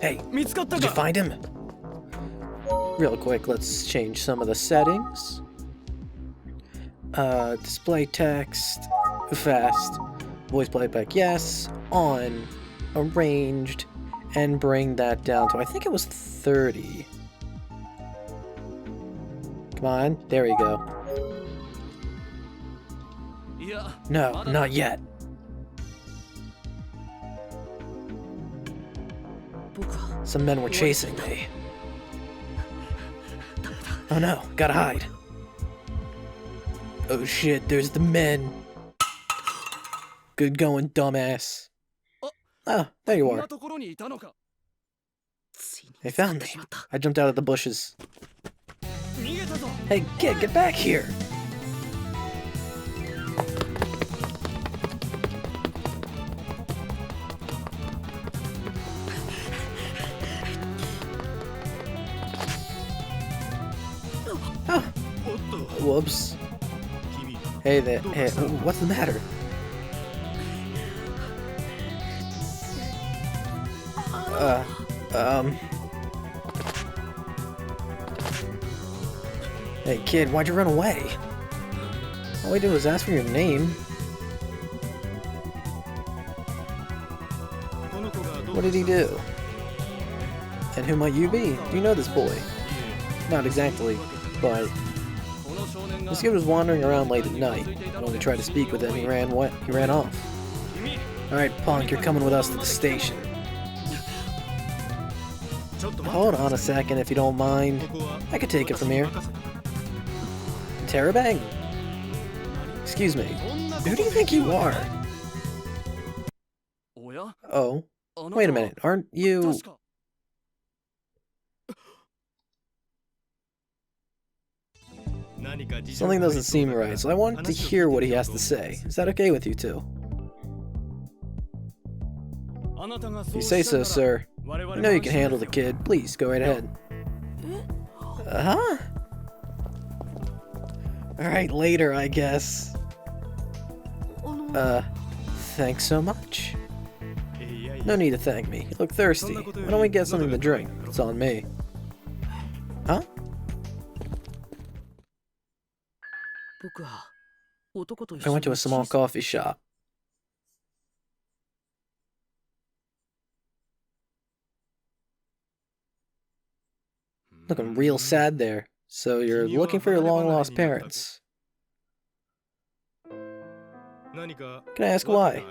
Hey, did you find him? Real quick, let's change some of the settings. Display text, fast, voice playback, yes, on, arranged, and bring that down to, I think it was 30. Come on, there we go. No, not yet. Some men were chasing me. Oh no, gotta hide. Oh shit, there's the men. Good going, dumbass. Ah, there you are. They found me. I jumped out of the bushes. Hey, kid, get back here! Oh. Whoops. Hey there. Hey, what's the matter? Hey kid, why'd you run away? All I did was ask for your name. What did he do? And who might you be? Do you know this boy? Not exactly, but this kid was wandering around late at night. When we tried to speak with him, he ran off. Alright, punk, you're coming with us to the station. Hold on a second if you don't mind. I could take it from here. Terabang? Excuse me. Who do you think you are? Oh. Wait a minute, aren't you... Something doesn't seem right, so I wanted to hear what he has to say. Is that okay with you two? If you say so, sir. I know you can handle the kid. Please, go right ahead. Huh? Alright, later, I guess. Thanks so much. No need to thank me. You look thirsty. Why don't we get something to drink? It's on me. Huh? I went to a small coffee shop. Looking real sad there. So you're looking for your long-lost parents. Can I ask why?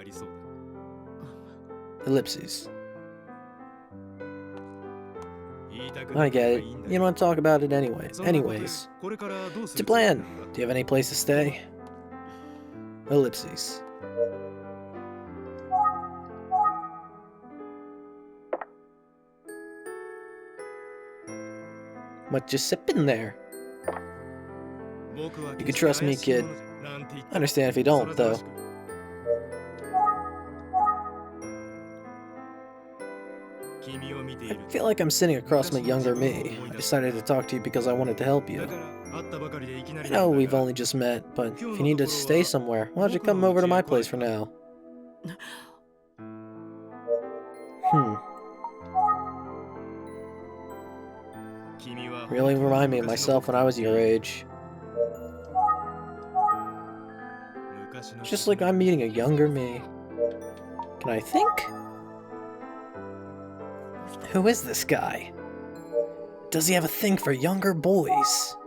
Ellipses. I get it. You don't want to talk about it anyways. What's your plan? Do you have any place to stay? Ellipses. What you sipping there? You can trust me, kid. I understand if you don't, though. I feel like I'm sitting across from a younger me. I decided to talk to you because I wanted to help you. I know we've only just met, but if you need to stay somewhere, why don't you come over to my place for now? Really remind me of myself when I was your age. It's just like I'm meeting a younger me. Can I think? Who is this guy? Does he have a thing for younger boys?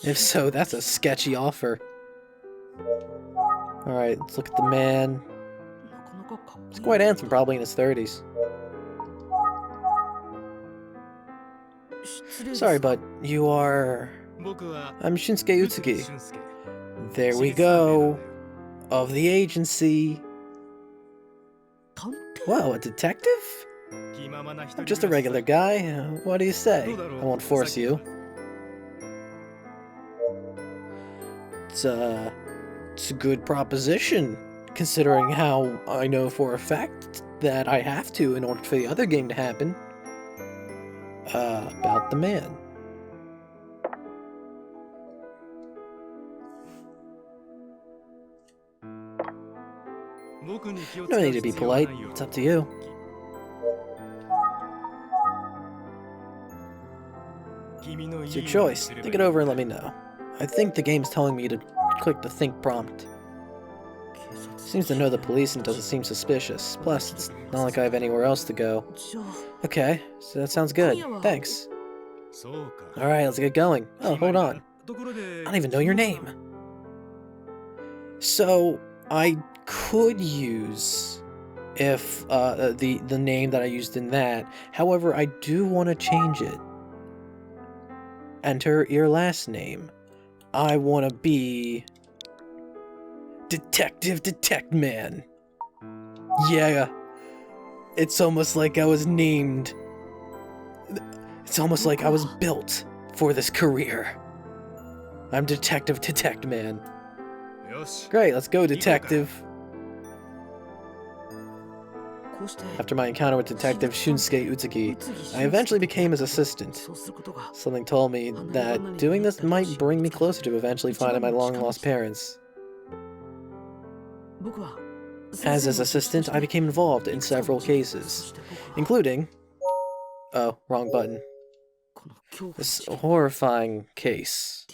If so, that's a sketchy offer. Alright, let's look at the man. He's quite handsome, probably in his 30s. Sorry, but you are... I'm Shinsuke Utsuki. There we go. Of the agency. Wow, a detective? I'm just a regular guy. What do you say? I won't force you. It's a good proposition, considering how I know for a fact that I have to in order for the other game to happen. About the man. No need to be polite. It's up to you. It's your choice. Think it over and let me know. I think the game's telling me to click the think prompt. Seems to know the police and doesn't seem suspicious. Plus, it's not like I have anywhere else to go. Okay, so that sounds good. Thanks. Alright, let's get going. Oh, hold on. I don't even know your name. So, I could use the name that I used in that. However, I do want to change it. Enter your last name. I want to be Detect Man. Yeah. It's almost like I was named. It's almost like I was built for this career. I'm Detect Man. Great, let's go, Detective. After my encounter with Detective Shunsuke Utsuki, I eventually became his assistant. Something told me that doing this might bring me closer to eventually finding my long-lost parents. As his assistant, I became involved in several cases, including... Oh, wrong button. This horrifying case.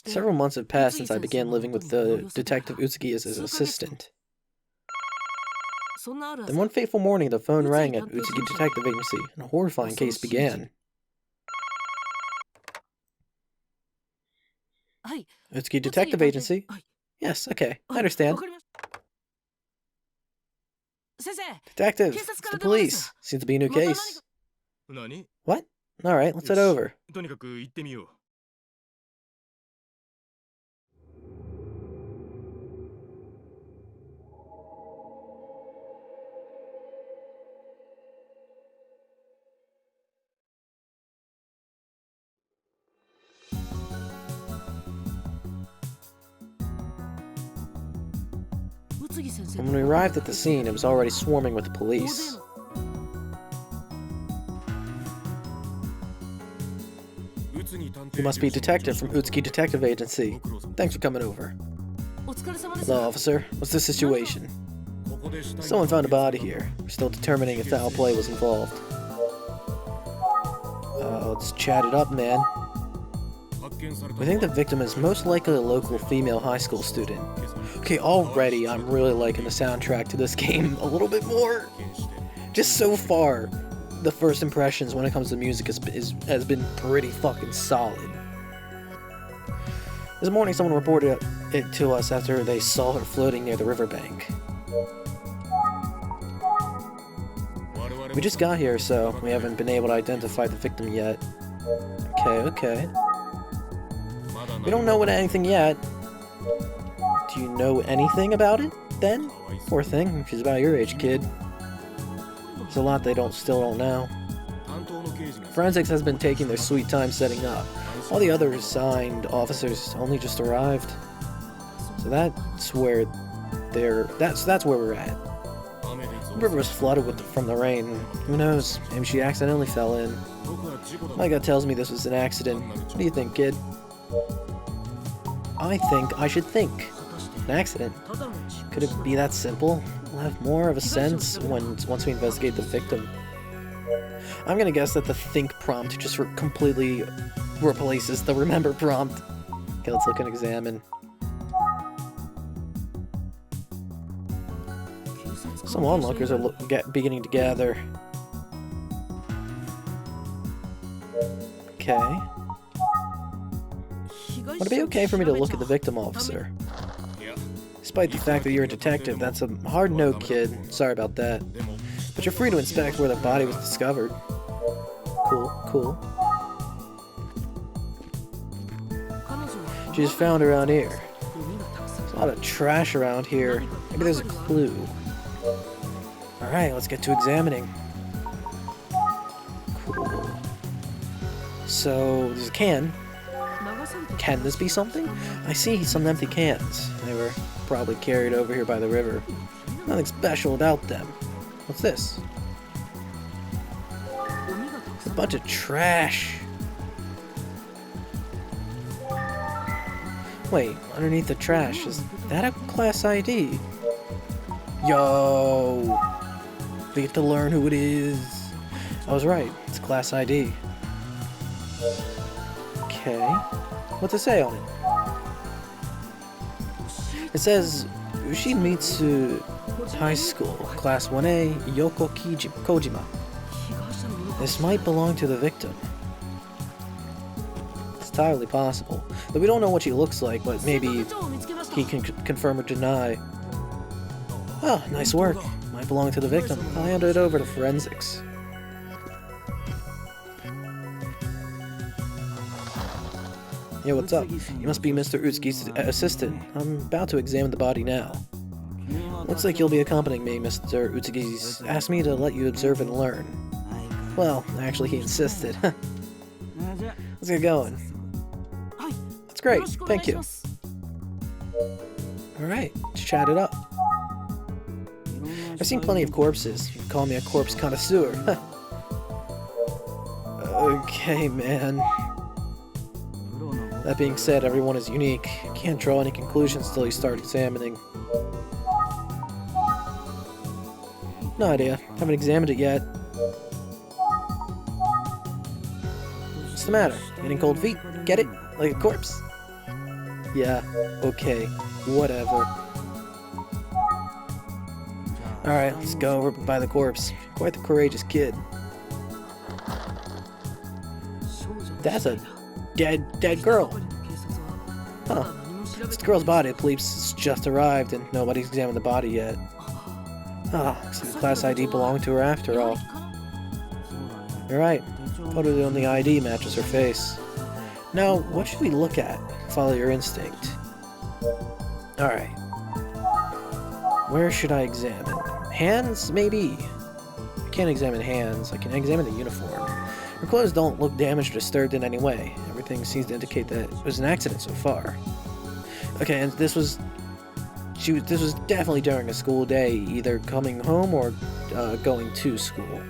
Several months have passed since I began living with the Detective Utsuki as his assistant. Then one fateful morning, the phone rang at Utsuki Detective Agency, and a horrifying case began. Utsuki Detective Agency? Yes, okay, I understand. Detective, it's the police. Seems to be a new case. What? Alright, let's head over. When we arrived at the scene, it was already swarming with the police. You must be a detective from Utsuki Detective Agency. Thanks for coming over. Hello, officer. What's the situation? Someone found a body here. We're still determining if foul play was involved. Let's chat it up, man. We think the victim is most likely a local female high school student. Okay, already I'm really liking the soundtrack to this game a little bit more. Just so far, the first impressions when it comes to music has been pretty fucking solid. This morning someone reported it to us after they saw her floating near the riverbank. We just got here, so we haven't been able to identify the victim yet. Okay. We don't know anything yet. Do you know anything about it, then? Poor thing, she's about your age, kid. There's a lot they still don't know. Forensics has been taking their sweet time setting up. All the other assigned officers only just arrived. So that's where that's where we're at. The river was flooded from the rain. Who knows? Maybe she accidentally fell in. My gut tells me this was an accident. What do you think, kid? I think I should think. An accident? Could it be that simple? We'll have more of a sense once we investigate the victim. I'm gonna guess that the think prompt just completely replaces the remember prompt. Okay, let's look and examine. Some onlookers are beginning to gather. Okay. Would it be okay for me to look at the victim, officer? Despite the fact that you're a detective, that's a hard no, kid. Sorry about that. But you're free to inspect where the body was discovered. Cool, cool. She's found around here. There's a lot of trash around here. Maybe there's a clue. Alright, let's get to examining. Cool. So, there's a can. Can this be something? I see some empty cans. They were probably carried over here by the river. Nothing special about them. What's this? A bunch of trash. Wait, underneath the trash, is that a class ID? Yo! We get to learn who it is. I was right, it's class ID. Okay. What's it say on it? It says Ushimitsu High School, Class 1A, Yoko Kojima. This might belong to the victim. It's entirely possible. Though we don't know what she looks like, but maybe he can confirm or deny. Oh, nice work. Might belong to the victim. I'll hand it over to forensics. Yeah, what's up? You must be Mr. Utsuki's assistant. I'm about to examine the body now. Looks like you'll be accompanying me, Mr. Utsuki's asked me to let you observe and learn. Well, actually he insisted. Let's get going. That's great, thank you. Alright, let's chat it up. I've seen plenty of corpses. You can call me a corpse connoisseur. Okay, man. That being said, everyone is unique. You can't draw any conclusions until you start examining. No idea. Haven't examined it yet. What's the matter? Getting cold feet? Get it? Like a corpse? Yeah, okay. Whatever. Alright, let's go over by the corpse. Quite the courageous kid. That's a dead girl. Huh. It's the girl's body. The police has just arrived and nobody's examined the body yet. Ah, looks like the class ID belonged to her after all. You're right. Photo on the ID matches her face. Now, what should we look at? Follow your instinct. Alright. Where should I examine? Hands, maybe? I can't examine hands. I can examine the uniform. Her clothes don't look damaged or disturbed in any way. Everything seems to indicate that it was an accident so far. Okay, and this was definitely during a school day, either coming home or going to school.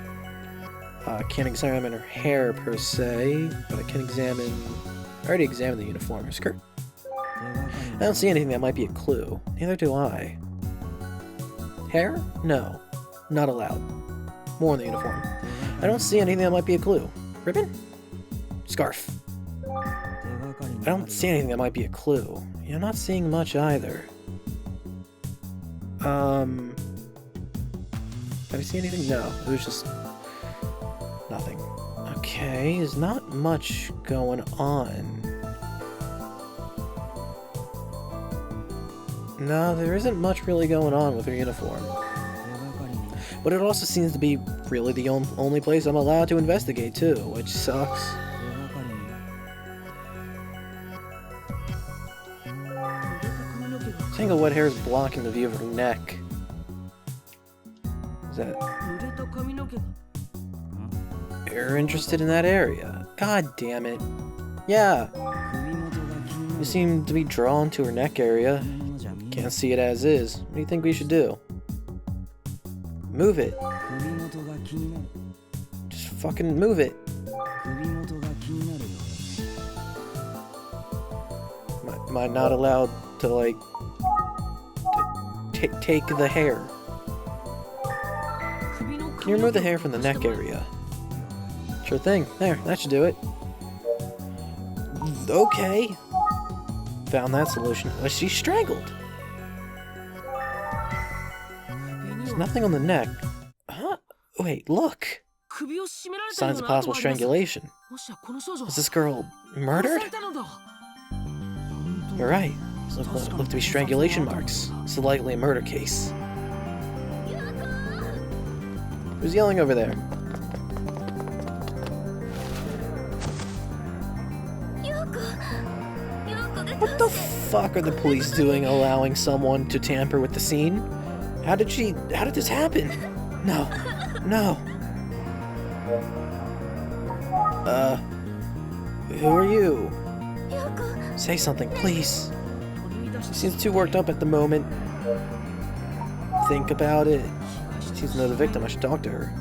Can't examine her hair per se, but I can examine... I already examined the uniform. Her skirt. I don't see anything that might be a clue. Neither do I. Hair? No. Not allowed. More on the uniform. I don't see anything that might be a clue. Ribbon? Scarf. I don't see anything that might be a clue. Yeah, I'm not seeing much either. Did I see anything? No, it was just nothing. Okay, there's not much going on. No, there isn't much really going on with her uniform. But it also seems to be really the only place I'm allowed to investigate too, which sucks. Tangled wet hair is blocking the view of her neck. Is that... You're interested in that area? God damn it. Yeah. You seem to be drawn to her neck area. Can't see it as is. What do you think we should do? Move it. Just fucking move it. Am I not allowed to, like... take the hair. Can you remove the hair from the neck area? Sure thing. There, that should do it. Okay. Found that solution. Oh, she's strangled. There's nothing on the neck. Huh? Wait, look. Signs of possible strangulation. Was this girl murdered? You're right. These look to be strangulation marks. It's likely a murder case. Who's yelling over there? What the fuck are the police doing allowing someone to tamper with the scene? How did this happen? No. No. Who are you? Say something, please. She seems too worked up at the moment. Think about it. She seems to know the victim. I should talk to her.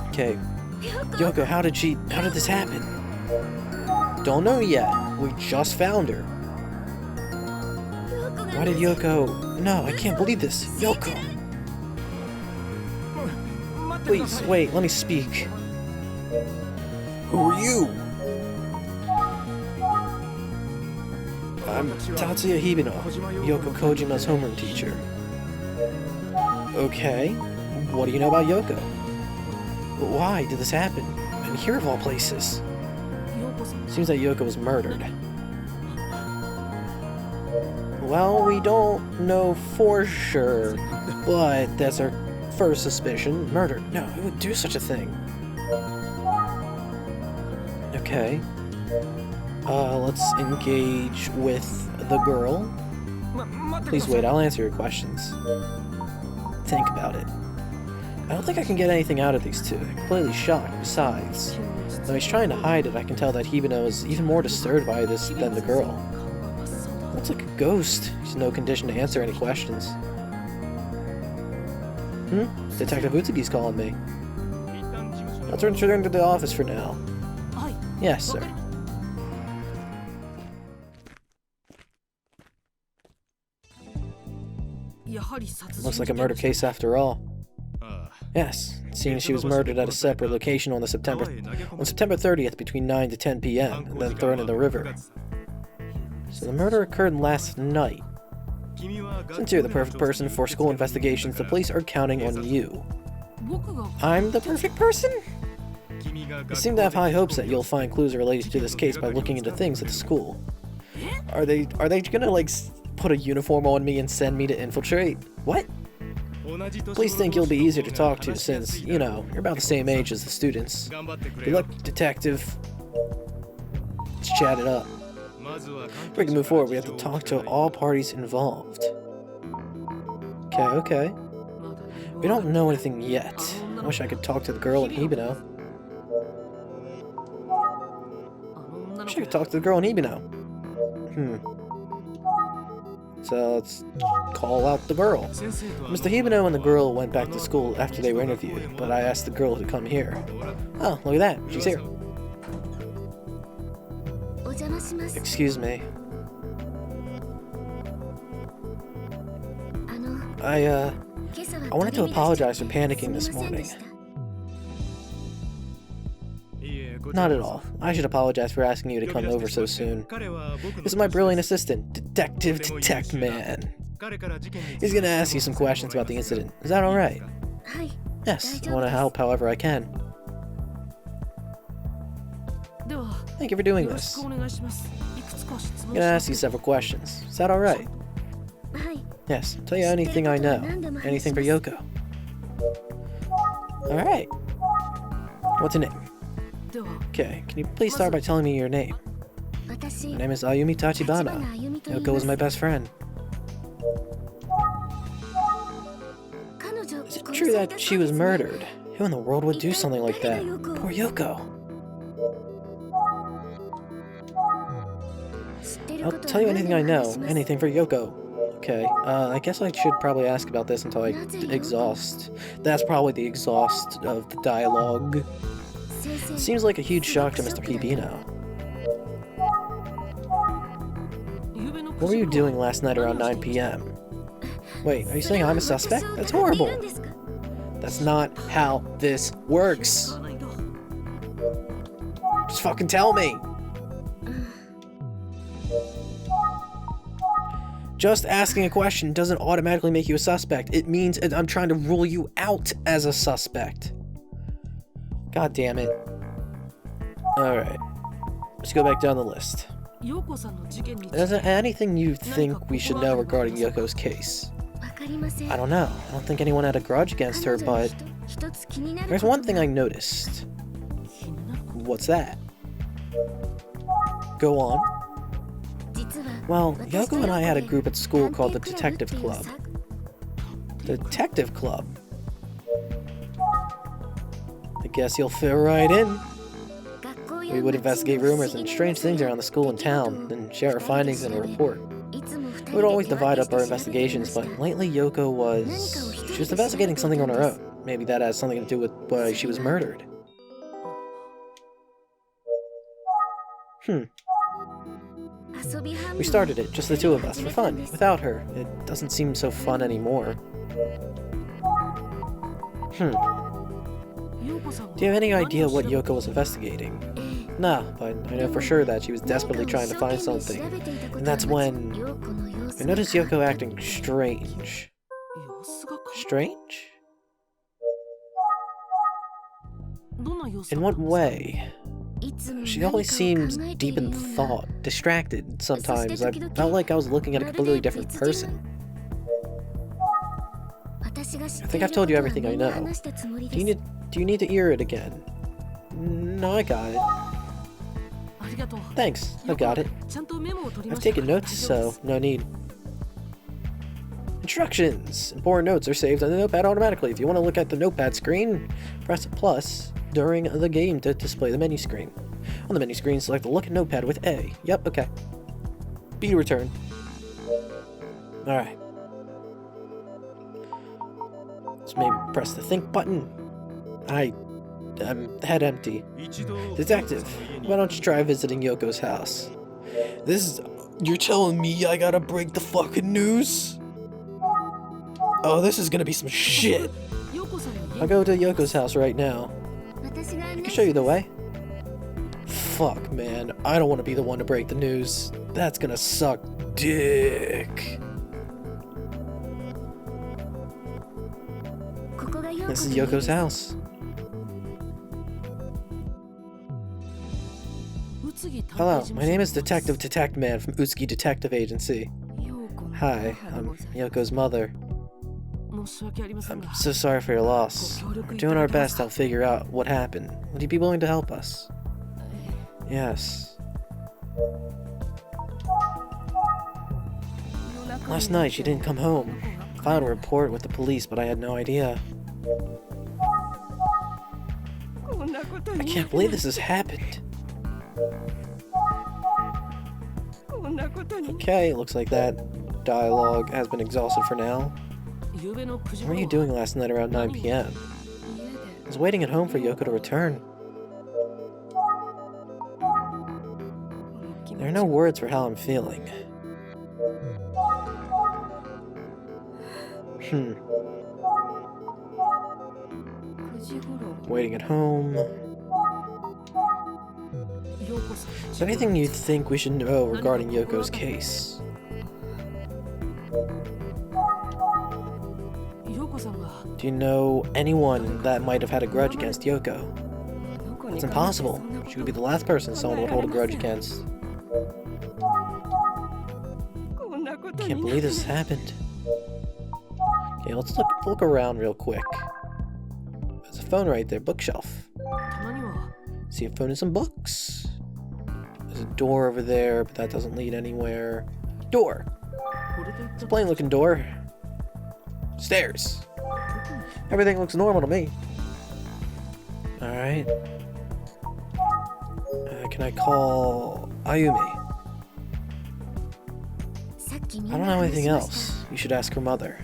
Okay. Yoko, how did this happen? Don't know yet. We just found her. Why did Yoko... No, I can't believe this. Yoko! Please, wait, let me speak. Who are you? I'm Tatsuya Hibino, Yoko Kojima's homeroom teacher. Okay. What do you know about Yoko? Why did this happen? And here of all places. Seems that Yoko was murdered. Well, we don't know for sure, but that's our first suspicion. Murdered. No, who would do such a thing? Okay. Let's engage with the girl. Please wait, I'll answer your questions. Think about it. I don't think I can get anything out of these two. They're completely shocked. Besides, though he's trying to hide it, I can tell that Hibino is even more disturbed by this than the girl. Looks like a ghost. He's in no condition to answer any questions. Detective Utsugi's calling me. I'll return to the office for now. Yes, sir. Looks like a murder case after all. Yes, seeing she was murdered at a separate location on September 30th between 9 to 10 p.m. and then thrown in the river. So the murder occurred last night. Since you're the perfect person for school investigations, the police are counting on you. I'm the perfect person? You seem to have high hopes that you'll find clues related to this case by looking into things at the school. Are they gonna, like, put a uniform on me and send me to infiltrate? What? Police think you'll be easier to talk to since, you know, you're about the same age as the students. Good luck, detective. Let's chat it up. If we can move forward, we have to talk to all parties involved. Okay. We don't know anything yet. I wish I could talk to the girl in Hibino. So let's call out the girl. Mr. Hibino and the girl went back to school after they were interviewed, but I asked the girl to come here. Oh, look at that. She's here. Excuse me. I wanted to apologize for panicking this morning. Not at all. I should apologize for asking you to come over so soon. This is my brilliant assistant, Detective Detect-Man. He's gonna ask you some questions about the incident. Is that alright? Yes, I want to help however I can. Thank you for doing this. I'm gonna ask you several questions. Is that alright? Yes, tell you anything I know. Anything for Yoko. Alright. What's your name? Okay, can you please start by telling me your name? My name is Ayumi Tachibana. Yoko was my best friend. Is it true that she was murdered? Who in the world would do something like that? Poor Yoko. I'll tell you anything I know. Anything for Yoko. Okay, I guess I should probably ask about this until I exhaust. That's probably the exhaust of the dialogue. Seems like a huge shock to Mr. Hibino. What were you doing last night around 9 p.m.? Wait, are you saying I'm a suspect? That's horrible! That's not how this works! Just fucking tell me! Just asking a question doesn't automatically make you a suspect. It means I'm trying to rule you out as a suspect. God damn it. Alright. Let's go back down the list. Is there anything you think we should know regarding Yoko's case? I don't know. I don't think anyone had a grudge against her, but there's one thing I noticed. What's that? Go on. Well, Yoko and I had a group at school called the Detective Club. Detective Club? I guess you'll fit right in. We would investigate rumors and strange things around the school and town, and share our findings in a report. We would always divide up our investigations, but lately Yoko was investigating something on her own. Maybe that has something to do with why she was murdered. We started it, just the two of us, for fun. Without her, it doesn't seem so fun anymore. Do you have any idea what Yoko was investigating? Nah, but I know for sure that she was desperately trying to find something. And that's when I noticed Yoko acting strange. Strange? In what way? She always seems deep in thought, distracted sometimes. I felt like I was looking at a completely different person. I think I've told you everything I know. Do you need to hear it again? No, I got it. Thanks, I've got it. I've taken notes, so no need. Instructions! Important notes are saved on the notepad automatically. If you want to look at the notepad screen, press plus during the game to display the menu screen. On the menu screen, select the Look at Notepad with A. Yep, okay. B to return. Alright. Let's maybe press the Think button. I'm head empty. Detective, why don't you try visiting Yoko's house? You're telling me I gotta break the fucking news? Oh, this is gonna be some shit. I'll go to Yoko's house right now. I can show you the way. Fuck, man. I don't want to be the one to break the news. That's gonna suck dick. This is Yoko's house. Hello, my name is Detective Man from Utsuki Detective Agency. Hi, I'm Yoko's mother. I'm so sorry for your loss. We're doing our best to help figure out what happened. Would you be willing to help us? Yes. Last night she didn't come home. I filed a report with the police, but I had no idea. I can't believe this has happened. Okay, looks like that dialogue has been exhausted for now. What were you doing last night around 9 p.m.? I was waiting at home for Yoko to return. There are no words for how I'm feeling. Waiting at home. Is there anything you think we should know regarding Yoko's case? Do you know anyone that might have had a grudge against Yoko? It's impossible. She would be the last person someone would hold a grudge against. Can't believe this has happened. Okay, let's look around real quick. There's a phone right there, bookshelf. See a phone and some books. There's a door over there, but that doesn't lead anywhere. Door! It's a plain looking door. Stairs. Everything looks normal to me. Alright. Can I call Ayumi? I don't know anything else. You should ask her mother.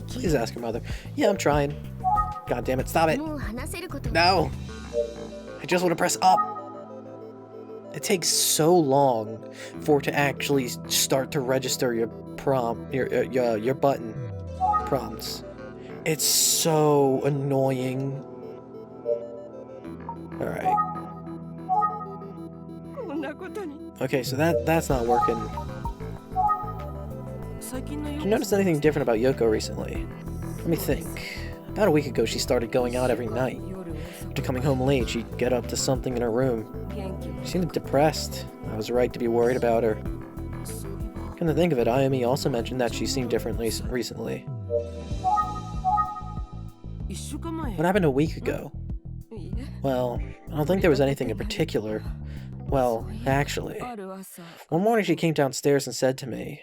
Please ask her mother. Yeah, I'm trying. God damn it, stop it. No! I just want to press up. It takes so long for it to actually start to register your your button prompts. It's so annoying. Alright. Okay, so that's not working. Did you notice anything different about Yoko recently? Let me think. About a week ago, she started going out every night. After coming home late, she'd get up to something in her room. She seemed depressed. I was right to be worried about her. Come to think of it, Ayumi also mentioned that she seemed differently recently. What happened a week ago? Well, I don't think there was anything in particular. Well, actually. One morning she came downstairs and said to me,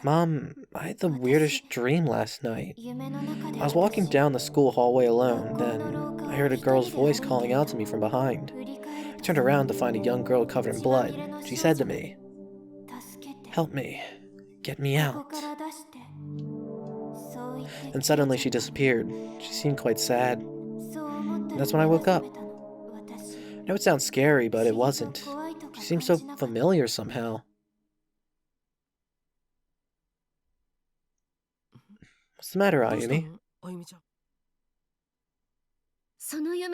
"Mom, I had the weirdest dream last night. I was walking down the school hallway alone, then I heard a girl's voice calling out to me from behind. I turned around to find a young girl covered in blood. She said to me, 'Help me. Get me out.' And suddenly she disappeared. She seemed quite sad. And that's when I woke up. I know it sounds scary, but it wasn't. She seemed so familiar somehow." What's the matter, Ayumi? I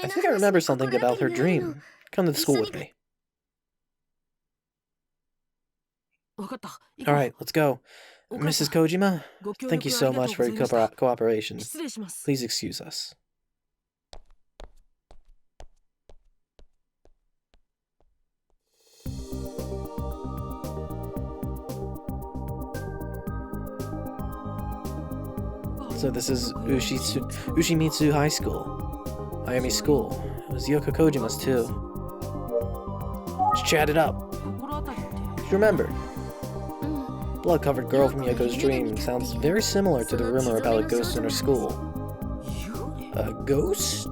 think I remember something about her dream. Come to the school with me. Alright, let's go. Mrs. Kojima, thank you so much for your cooperation. Please excuse us. So this is Ushimitsu High School. Ayumi's school. It was Yoko Kojima's too. Let's chat it up. Just remember, blood-covered girl from Yoko's dream sounds very similar to the rumor about a ghost in her school. A ghost?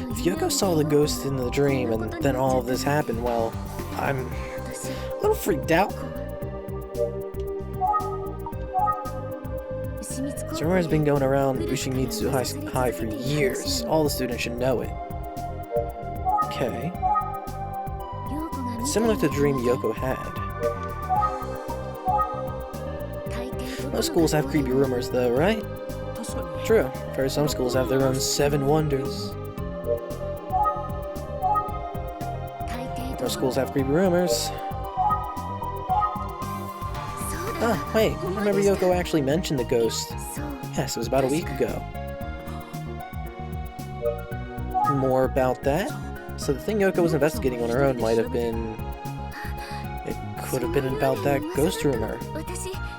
If Yoko saw the ghost in the dream and then all of this happened, well, I'm a little freaked out. This rumor has been going around Ushimitsu High for years. All the students should know it. Okay. It's similar to the dream Yoko had. Most schools have creepy rumors though, right? True. For some schools have their own 7 wonders. Most schools have creepy rumors. Ah, wait, I remember Yoko actually mentioned the ghost. Yes, it was about a week ago. More about that? So the thing Yoko was investigating on her own might have been... It could have been about that ghost rumor.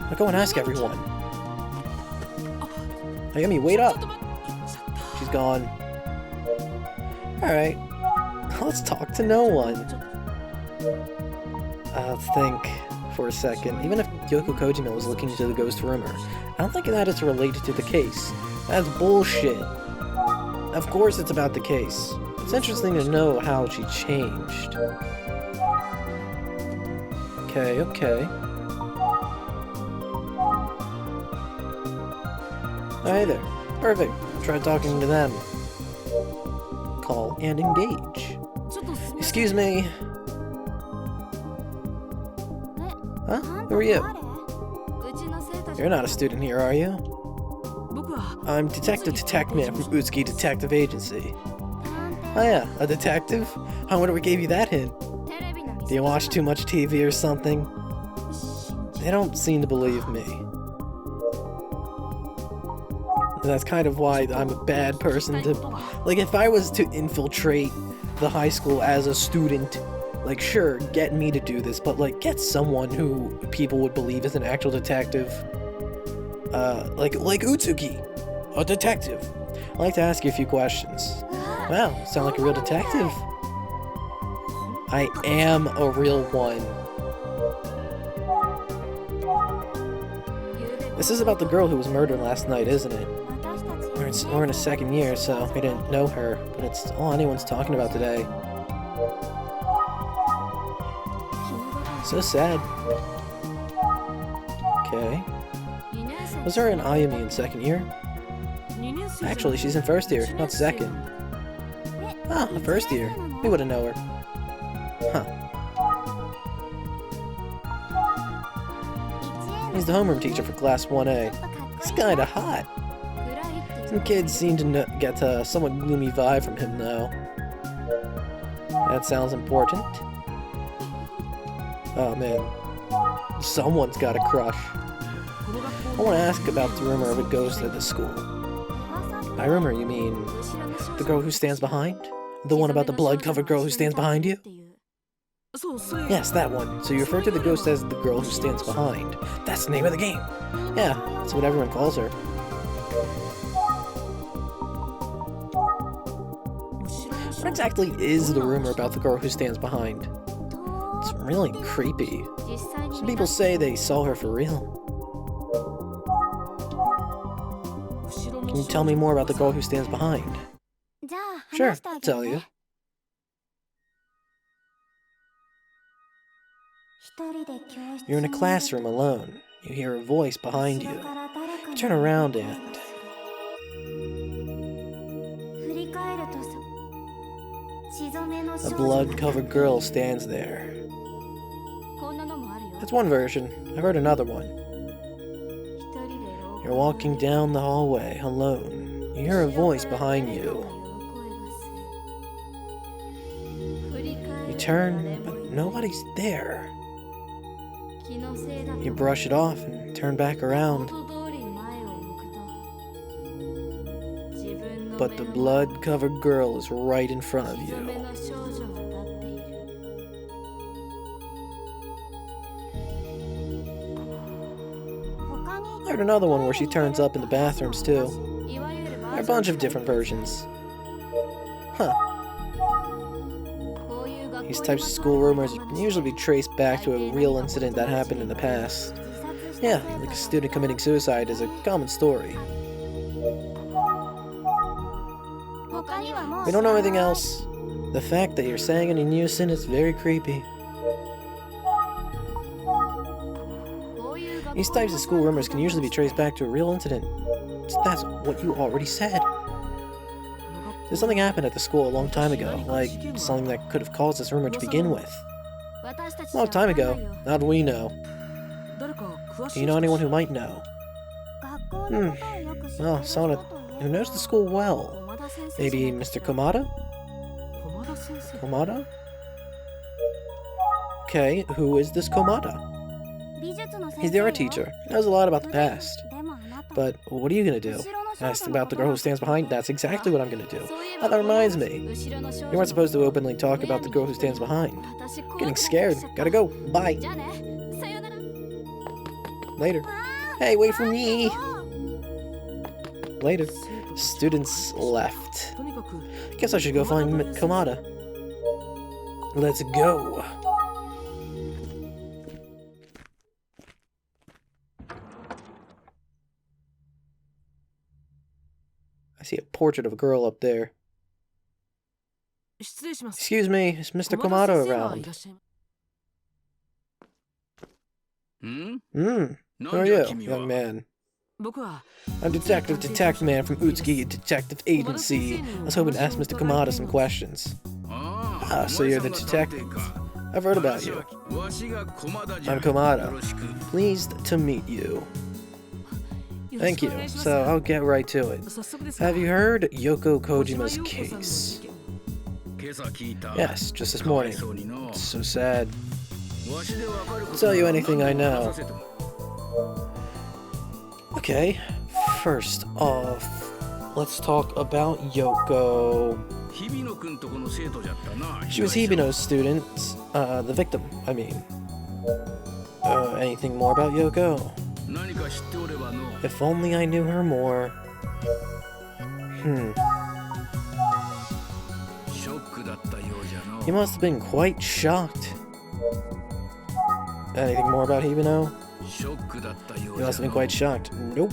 I'll go and ask everyone. Ayumi, wait up! She's gone. Alright, let's talk to no one. Let's think for a second. Even if Yoko Kojima was looking into the ghost rumor, I don't think that it's related to the case. That's bullshit. Of course it's about the case. It's interesting to know how she changed. Okay. Hi there. Perfect. Try talking to them. Call and engage. Excuse me. Huh? Who are you? You're not a student here, are you? I'm Detective Detectman from Utsuki Detective Agency. Oh yeah, a detective? I wonder what gave you that hint. Do you watch too much TV or something? They don't seem to believe me. That's kind of why I'm a bad person to... Like, if I was to infiltrate the high school as a student, like, sure, get me to do this, but, like, get someone who people would believe is an actual detective. Like Utsuki, a detective. I'd like to ask you a few questions. Wow, sound like a real detective. I am a real one. This is about the girl who was murdered last night, isn't it? We're in a second year, so we didn't know her, but it's all anyone's talking about today. So sad. Okay. Was there an Ayumi in second year? Actually, she's in first year, not second. Ah, the first year. We wouldn't know her. Huh. He's the homeroom teacher for class 1A. He's kinda hot. Some kids seem to get a somewhat gloomy vibe from him, though. That sounds important. Oh man. Someone's got a crush. I want to ask about the rumor of a ghost at the school. By rumor, you mean the girl who stands behind? The one about the blood-covered girl who stands behind you? Yes, that one. So you refer to the ghost as the girl who stands behind. That's the name of the game. Yeah, that's what everyone calls her. What exactly is the rumor about the girl who stands behind? It's really creepy. Some people say they saw her for real. Can you tell me more about the girl who stands behind? Sure, I'll tell you. You're in a classroom alone. You hear a voice behind you. You turn around and... a blood-covered girl stands there. That's one version. I've heard another one. You're walking down the hallway, alone. You hear a voice behind you. You turn, but nobody's there. You brush it off and turn back around. But the blood-covered girl is right in front of you. I heard another one where she turns up in the bathrooms too. There are a bunch of different versions. Huh. These types of school rumors can usually be traced back to a real incident that happened in the past. Yeah, like a student committing suicide is a common story. We don't know anything else. The fact that you're saying it in unison is very creepy. These types of school rumors can usually be traced back to a real incident. That's what you already said. There's something happened at the school a long time ago, like something that could have caused this rumor to begin with. A long time ago, how do we know? Do you know anyone who might know? Well, someone who knows the school well. Maybe Mr. Komada? Komada? Okay, who is this Komada? He's the art teacher. He knows a lot about the past. But what are you gonna do? Asked about the girl who stands behind? That's exactly what I'm gonna do. Oh, that reminds me. You weren't supposed to openly talk about the girl who stands behind. Getting scared. Gotta go. Bye. Later. Hey, wait for me! Later. Students left. Guess I should go find Komada. Let's go. I see a portrait of a girl up there. Excuse me, is Mr. Komada around? Who are you, young man? I'm Detective Man from Utsuki Detective Agency. I was hoping to ask Mr. Komada some questions. Ah, so you're the detective. I've heard about you. I'm Komada. Pleased to meet you. Thank you. So I'll get right to it. Have you heard Yoko Kojima's case? Yes, just this morning. It's so sad. I'll tell you anything I know. Okay, first off, let's talk about Yoko. She was Hibino's student, the victim, I mean. Anything more about Yoko? If only I knew her more. You must have been quite shocked. Anything more about Hibino? You must have been quite shocked. Nope.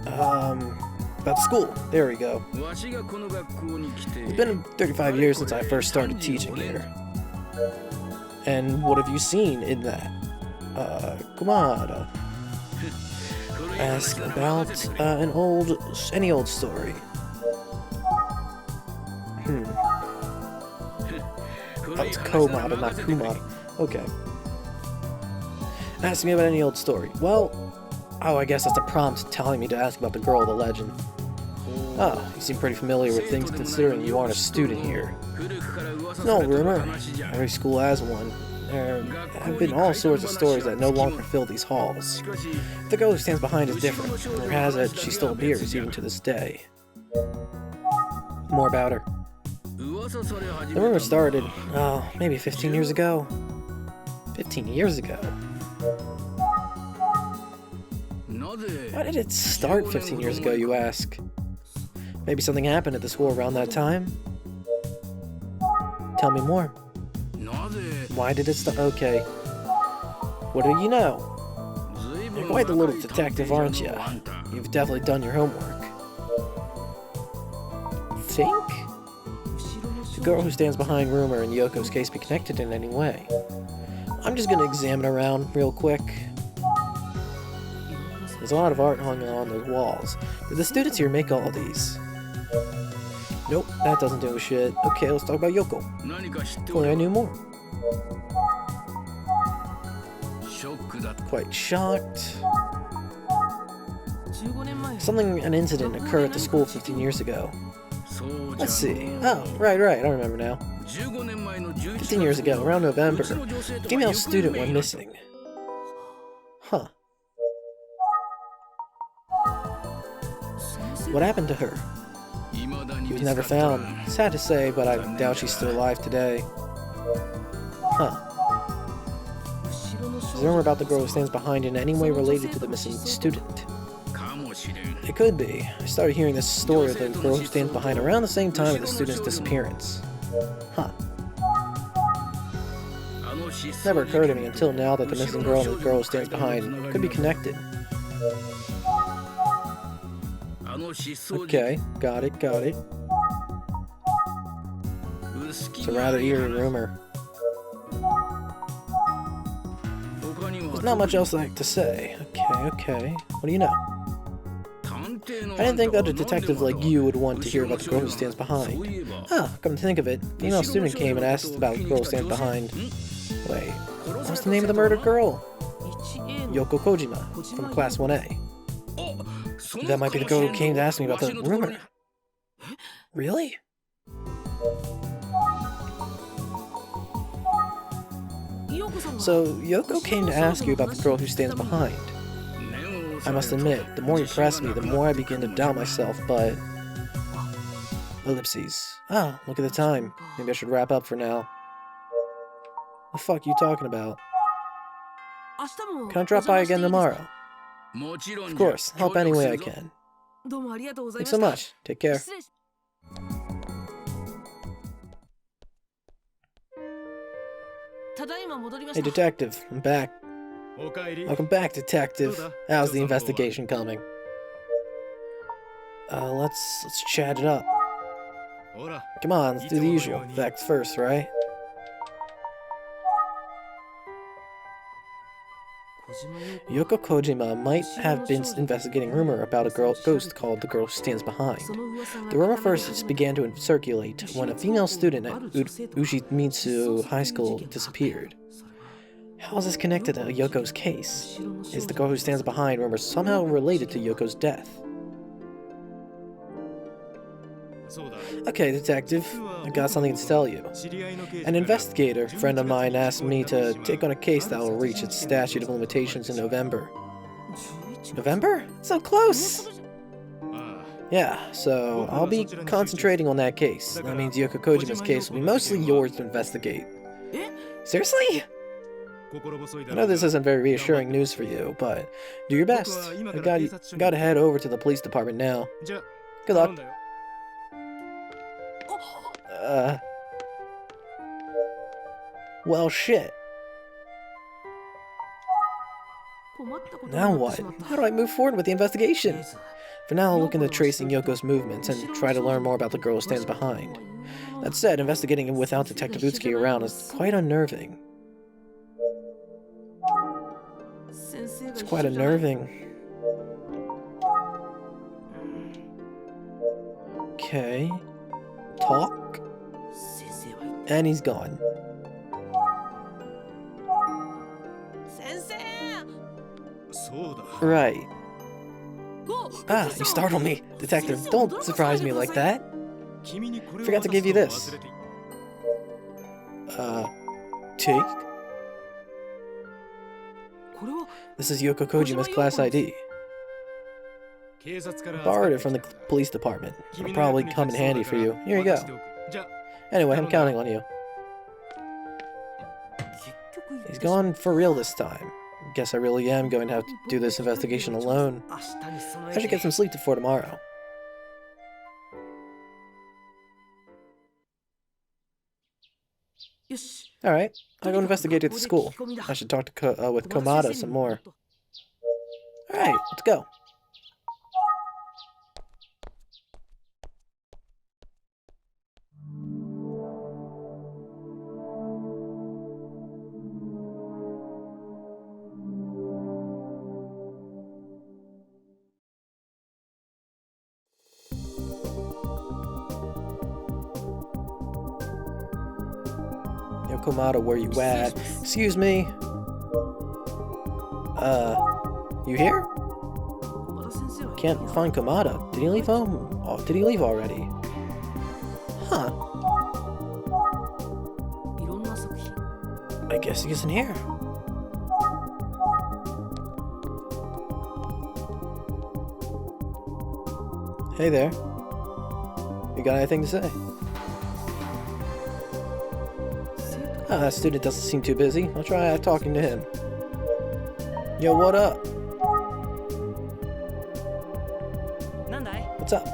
About school. There we go. It's been 35 years since I first started teaching here. And what have you seen in that? Komada. Ask about any old story. Oh, it's co-model, not ku-model. Okay. Ask me about any old story. Well, oh, I guess that's a prompt telling me to ask about the girl of the legend. Oh, you seem pretty familiar with things considering you aren't a student here. No rumor. Every school has one. There have been all sorts of stories that no longer fill these halls. The girl who stands behind is different. Rumor has it she still appears even to this day. More about her. The rumor started, oh, maybe 15 years ago. 15 years ago? Why did it start 15 years ago, you ask? Maybe something happened at the school around that time? Tell me more. Why did it start? Okay. What do you know? You're quite the little detective, aren't you? You've definitely done your homework. Think? The girl who stands behind rumor and Yoko's case be connected in any way? I'm just gonna examine around real quick. There's a lot of art hung on those walls. Did the students here make all these? Nope, that doesn't do a shit. Okay, let's talk about Yoko. If only I knew more. Quite shocked. An incident occurred at the school 15 years ago. Let's see. Oh, right, I remember now. 15 years ago, around November, a female student went missing. Huh. What happened to her? She was never found. Sad to say, but I doubt she's still alive today. Huh. Is the rumor about the girl who stands behind in any way related to the missing student? It could be. I started hearing this story of the girl who stands behind around the same time of the student's disappearance. Huh. Never occurred to me until now that the missing girl and the girl who stands behind could be connected. Okay, got it. It's a rather eerie rumor. There's not much else I like to say. Okay. What do you know? I didn't think that a detective like you would want to hear about the girl who stands behind. Ah, come to think of it, a female student came and asked about the girl who stands behind. Wait, what's the name of the murdered girl? Yoko Kojima, from Class 1A. That might be the girl who came to ask me about the rumor. Really? So, Yoko came to ask you about the girl who stands behind. I must admit, the more you press me, the more I begin to doubt myself, but... Ellipses. Oh, look at the time. Maybe I should wrap up for now. The fuck you talking about? Can I drop by again tomorrow? Of course, help any way I can. Thanks so much. Take care. Hey, detective, I'm back. Welcome back, detective. How's the investigation coming? Let's chat it up. Come on, let's do the usual. Facts first, right? Yoko Kojima might have been investigating rumor about a ghost called the girl who stands behind. The rumor first began to circulate when a female student at Ushimitsu High School disappeared. How is this connected to Yoko's case? Is the girl who stands behind rumor somehow related to Yoko's death? Okay, detective, I got something to tell you. An investigator, friend of mine, asked me to take on a case that will reach its statute of limitations in November. November? So close! Yeah, so I'll be concentrating on that case. That means Yoko Kojima's case will be mostly yours to investigate. Seriously? I know this isn't very reassuring news for you, but do your best. I gotta head over to the police department now. Good luck. Well, shit. Now what? How do I move forward with the investigation? For now, I'll look into tracing Yoko's movements and try to learn more about the girl who stands behind. That said, investigating without Detective Utsuki around is quite unnerving. It's quite unnerving. Okay. Talk? And he's gone. Right. Ah, you startled me. Detective, don't surprise me like that. Forgot to give you this. Take? This is Yoko Kojima's class ID. Borrowed it from the police department. It'll probably come in handy for you. Here you go. Anyway, I'm counting on you. He's gone for real this time. Guess I really am going to have to do this investigation alone. I should get some sleep before tomorrow. Alright, I'll go investigate at the school. I should talk to with Komada some more. Alright, let's go. Yo, Komada, where you at? Excuse me? You here? Can't find Komada. Did he leave home? Oh, did he leave already? Huh. I guess he isn't here. Hey there. You got anything to say? Ah, that student doesn't seem too busy. I'll try talking to him. Yo, what up? What's up?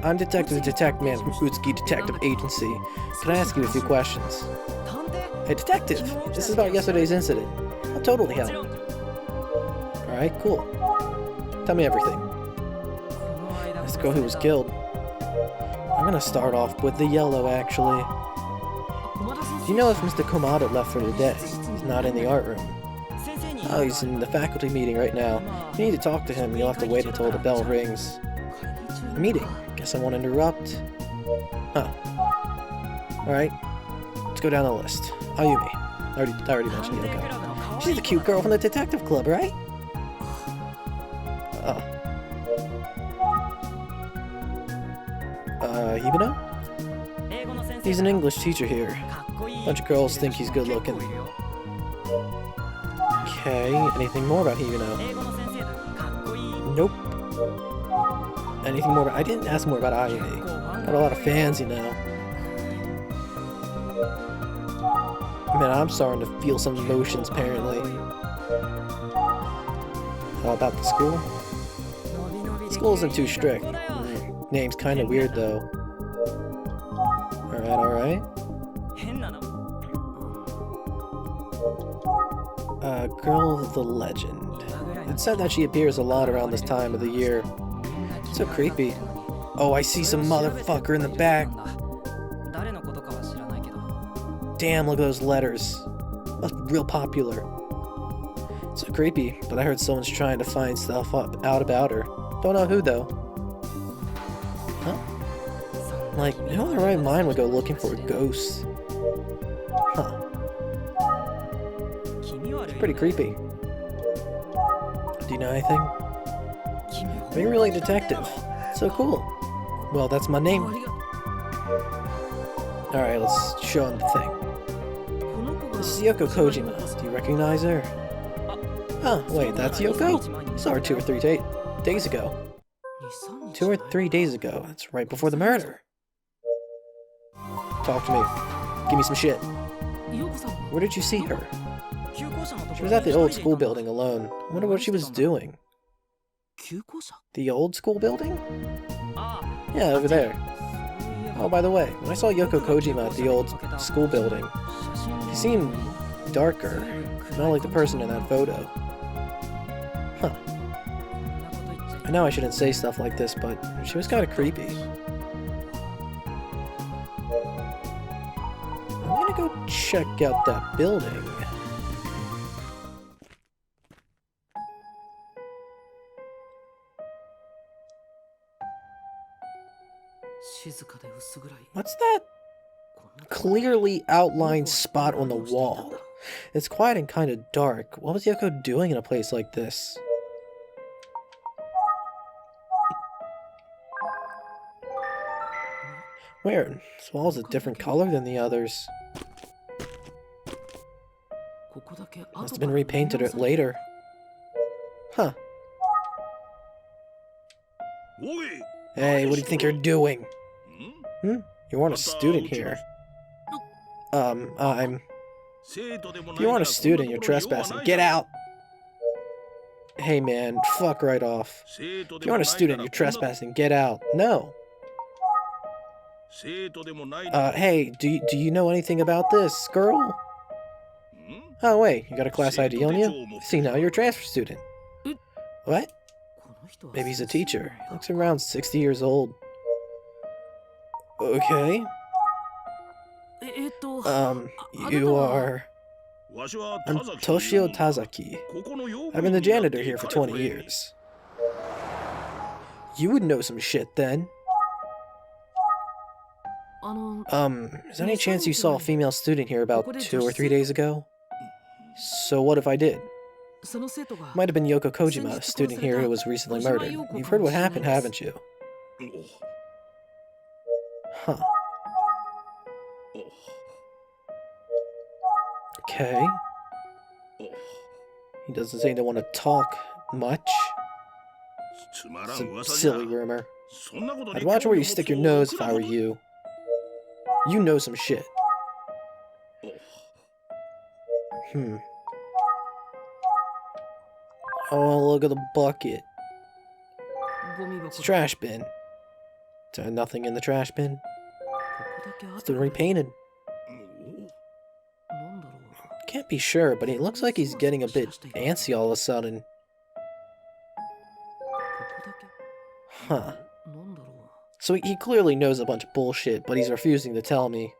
I'm Detective Man from Utsuki Detective Agency. Can I ask you a few questions? Hey, Detective! This is about yesterday's incident. I'll totally help. Alright, cool. Tell me everything. This girl who was killed. I'm gonna start off with the yellow, actually. Do you know if Mr. Komada left for the day? He's not in the art room. Oh, he's in the faculty meeting right now. If you need to talk to him, you'll have to wait until the bell rings. Meeting? Guess I won't interrupt. Huh. Alright. Let's go down the list. Ayumi. I already mentioned Yoko. She's the cute girl from the detective club, right? Hibino? He's an English teacher here. Bunch of girls think he's good looking. Okay, anything more about Hibino? Nope. Anything more about... I didn't ask more about Ayumi. Got a lot of fans, you know. Man, I'm starting to feel some emotions, apparently. How about the school? The school isn't too strict. Name's kinda weird, though. Alright. Girl of the Legend. It's said that she appears a lot around this time of the year. So creepy. Oh, I see some motherfucker in the back. Damn, look at those letters. That's real popular. So creepy, but I heard someone's trying to find stuff out about her. Don't know who, though. Huh? Like, who in their right mind would go looking for a ghost? Huh. It's pretty creepy. Do you know anything? You're really a detective. So cool. Well, that's my name. Alright, let's show him the thing. This is Yoko Kojima. Do you recognize her? Oh, wait, that's Yoko? Saw her 2 or 3 days ago. 2 or 3 days ago. That's right before the murder. Talk to me. Give me some shit. Where did you see her? She was at the old school building alone. I wonder what she was doing. The old school building? Yeah, over there. Oh, by the way, when I saw Yoko Kojima at the old school building, she seemed darker, not like the person in that photo. Huh. I know I shouldn't say stuff like this, but she was kind of creepy. I'm gonna go check out that building. What's that clearly outlined spot on the wall? It's quiet and kind of dark. What was Yoko doing in a place like this? Weird. This wall's a different color than the others. Must have been repainted later. Huh. Hey, what do you think you're doing? Hmm? You aren't a student here. If you aren't a student, you're trespassing. Get out! Hey man, fuck right off. If you aren't a student, you're trespassing. Get out. No. Hey, do you know anything about this, girl? Oh wait, you got a class ID on you? See, now you're a transfer student. What? Maybe he's a teacher. He looks around 60 years old. Okay. You are... I'm Toshio Tazaki. I've been the janitor here for 20 years. You would know some shit then. Is there any chance you saw a female student here about 2 or 3 days ago? So what if I did? Might have been Yoko Kojima, a student here who was recently murdered. You've heard what happened, haven't you? Huh. Okay. He doesn't seem to want to talk much. It's a silly rumor. I'd watch where you stick your nose if I were you. You know some shit. Oh, look at the bucket. It's a trash bin. Is there nothing in the trash bin? It's been repainted. Can't be sure, but he looks like he's getting a bit antsy all of a sudden. Huh. So he clearly knows a bunch of bullshit, but he's refusing to tell me.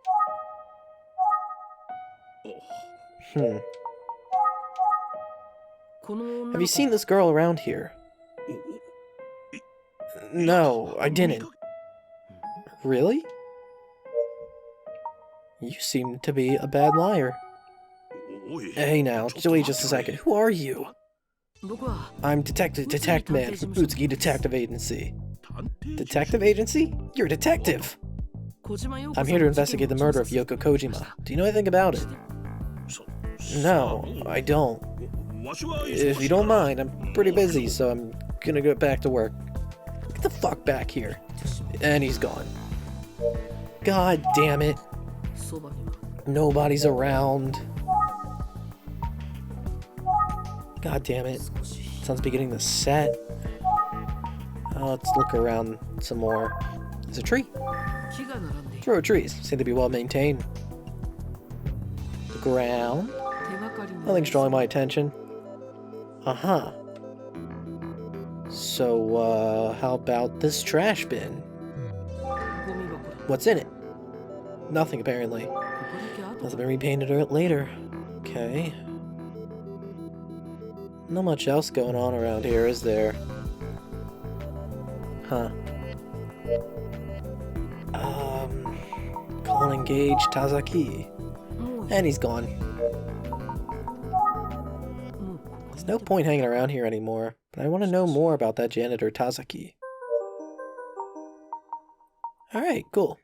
Have you seen this girl around here? No, I didn't. Really? You seem to be a bad liar. Hey now, wait just a second. Who are you? I'm Detective Man from Utsuki Detective Agency. Detective Agency? You're a detective! I'm here to investigate the murder of Yoko Kojima. Do you know anything about it? No, I don't. If you don't mind, I'm pretty busy, so I'm gonna get back to work. Get the fuck back here. And he's gone. God damn it. Nobody's around. God damn it. Sounds beginning to set. Let's look around some more. There's a tree. Throw trees. Seem to be well maintained. The ground. Nothing's drawing my attention. Uh-huh. So, how about this trash bin? What's in it? Nothing, apparently. Must have been repainted later. Okay. Not much else going on around here, is there? Huh. Call and engage Tazaki. And he's gone. There's no point hanging around here anymore, but I want to know more about that janitor Tazaki. Alright, cool.